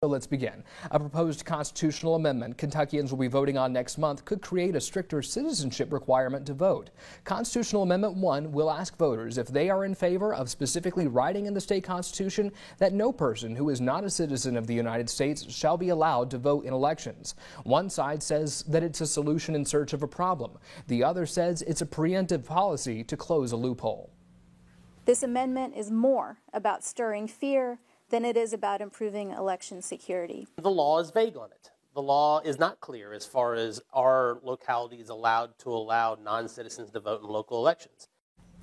So let's begin. A proposed constitutional amendment Kentuckians will be voting on next month could create a stricter citizenship requirement to vote. Constitutional Amendment 1 will ask voters if they are in favor of specifically writing in the state constitution that no person who is not a citizen of the United States shall be allowed to vote in elections. One side says that it's a solution in search of a problem. The other says it's a preemptive policy to close a loophole. This amendment is more about stirring fear than it is about improving election security. The law is vague on it. The law is not clear as far as our locality is allowed to allow non-citizens to vote in local elections.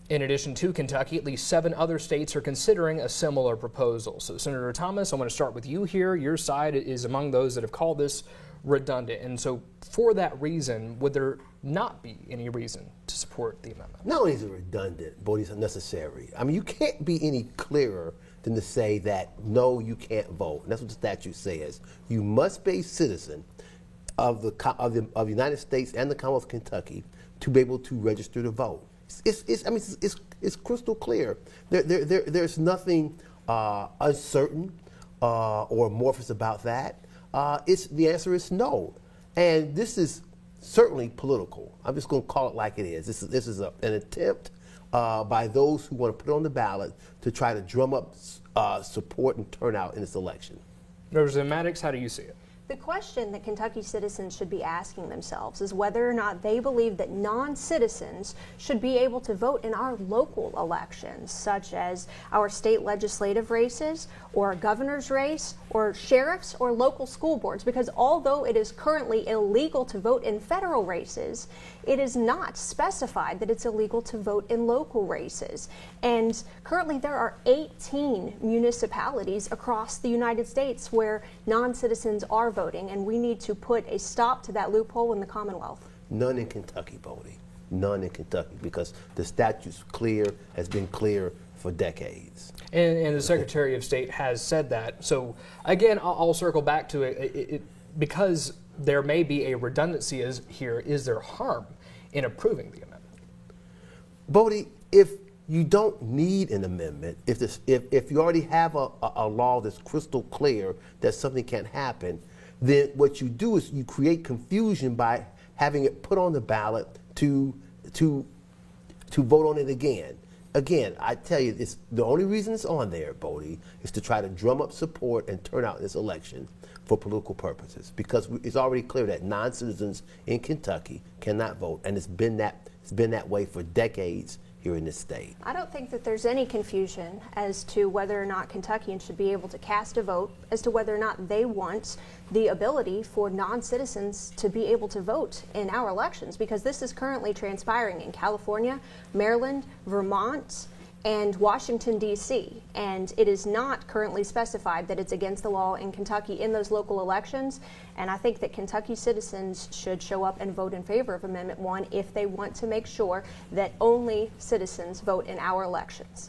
In addition to Kentucky, at least 7 other states are considering a similar proposal. So, Senator Thomas, I want to start with you here. Your side is among those that have called this redundant. And so for that reason, would there not be any reason to support the amendment? Not only is it redundant, but it's unnecessary. I mean, you can't be any clearer than to say that, no, you can't vote. And that's what the statute says. You must be a citizen of the United States and the Commonwealth of Kentucky to be able to register to vote. It's crystal clear. There's nothing uncertain or amorphous about that. The answer is no. And this is certainly political. I'm just going to call it like it is. This is an attempt by those who want to put it on the ballot to try to drum up support and turnout in this election. Representative Maddox, how do you see it? The question that Kentucky citizens should be asking themselves is whether or not they believe that non-citizens should be able to vote in our local elections, such as our state legislative races, or a governor's race, or sheriffs, or local school boards. Because although it is currently illegal to vote in federal races, it is not specified that it's illegal to vote in local races. And currently there are 18 municipalities across the United States where non-citizens are voting, and we need to put a stop to that loophole in the Commonwealth. None in Kentucky, Bodie. None in Kentucky, because the statute's clear, has been clear for decades. And the Secretary of State has said that. So again, I'll circle back to it because there may be a redundancy here. Is there harm in approving the amendment? Bodie, if you don't need an amendment, if you already have a law that's crystal clear that something can't happen, then what you do is you create confusion by having it put on the ballot to vote on it again. Again, I tell you, it's the only reason it's on there, Bodie, is to try to drum up support and turn out this election for political purposes, because it's already clear that non-citizens in Kentucky cannot vote, and it's been that way for decades here in this state. I don't think that there's any confusion as to whether or not Kentuckians should be able to cast a vote as to whether or not they want the ability for non-citizens to be able to vote in our elections, because this is currently transpiring in California, Maryland, Vermont, and Washington, D.C., and it is not currently specified that it's against the law in Kentucky in those local elections, and I think that Kentucky citizens should show up and vote in favor of Amendment 1 if they want to make sure that only citizens vote in our elections.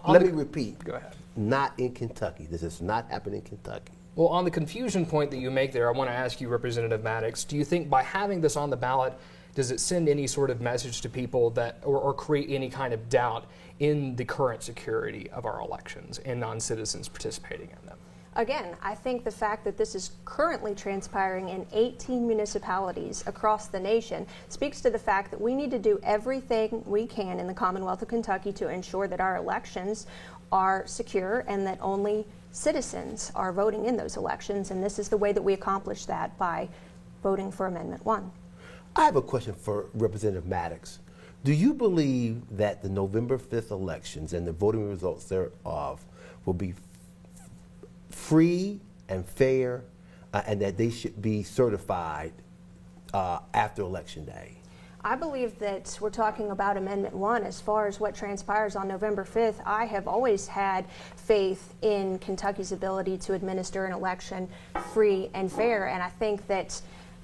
Let me repeat. Go ahead. Not in Kentucky. This does not happen in Kentucky. Well, on the confusion point that you make there, I want to ask you, Representative Maddox, do you think by having this on the ballot, does it send any sort of message to people that, or create any kind of doubt in the current security of our elections and non-citizens participating in them? Again, I think the fact that this is currently transpiring in 18 municipalities across the nation speaks to the fact that we need to do everything we can in the Commonwealth of Kentucky to ensure that our elections are secure and that only citizens are voting in those elections, and this is the way that we accomplish that, by voting for Amendment 1. I have a question for Representative Maddox. Do you believe that the November 5th elections and the voting results thereof will be free and fair, and that they should be certified after Election Day? I believe that we're talking about Amendment 1 as far as what transpires on November 5th. I have always had faith in Kentucky's ability to administer an election free and fair, and I think that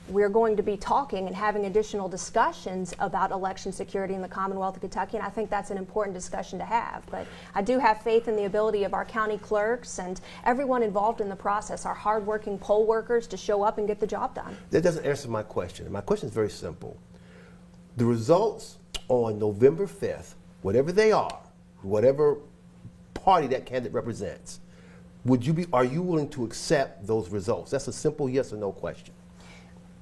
we're going to be talking and having additional discussions about election security in the Commonwealth of Kentucky, and I think that's an important discussion to have. But I do have faith in the ability of our county clerks and everyone involved in the process, our hardworking poll workers, to show up and get the job done. That doesn't answer my question. My question is very simple. The results on November 5th, whatever they are, whatever party that candidate represents, Are you willing to accept those results? That's a simple yes or no question.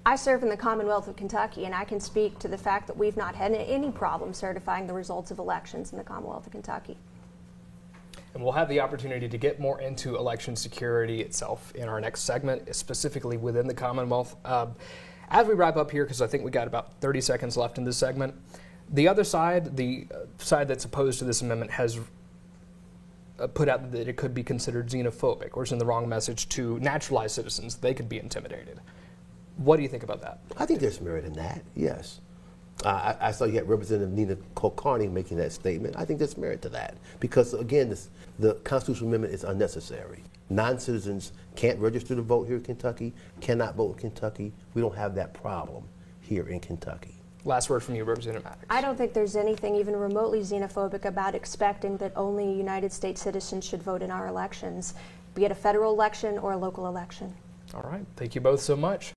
I serve in the Commonwealth of Kentucky, and I can speak to the fact that we've not had any problem certifying the results of elections in the Commonwealth of Kentucky. And we'll have the opportunity to get more into election security itself in our next segment, specifically within the Commonwealth. As we wrap up here, because I think we got about 30 seconds left in this segment, the other side, the side that's opposed to this amendment, has put out that it could be considered xenophobic or send the wrong message to naturalized citizens. They could be intimidated. What do you think about that? I think there's merit in that, yes. I saw you had Representative Nina Kulkarni making that statement. I think there's merit to that because, again, the constitutional amendment is unnecessary. Non-citizens can't register to vote here in Kentucky, cannot vote in Kentucky. We don't have that problem here in Kentucky. Last word from you, Representative Maddox. I don't think there's anything even remotely xenophobic about expecting that only United States citizens should vote in our elections, be it a federal election or a local election. All right. Thank you both so much.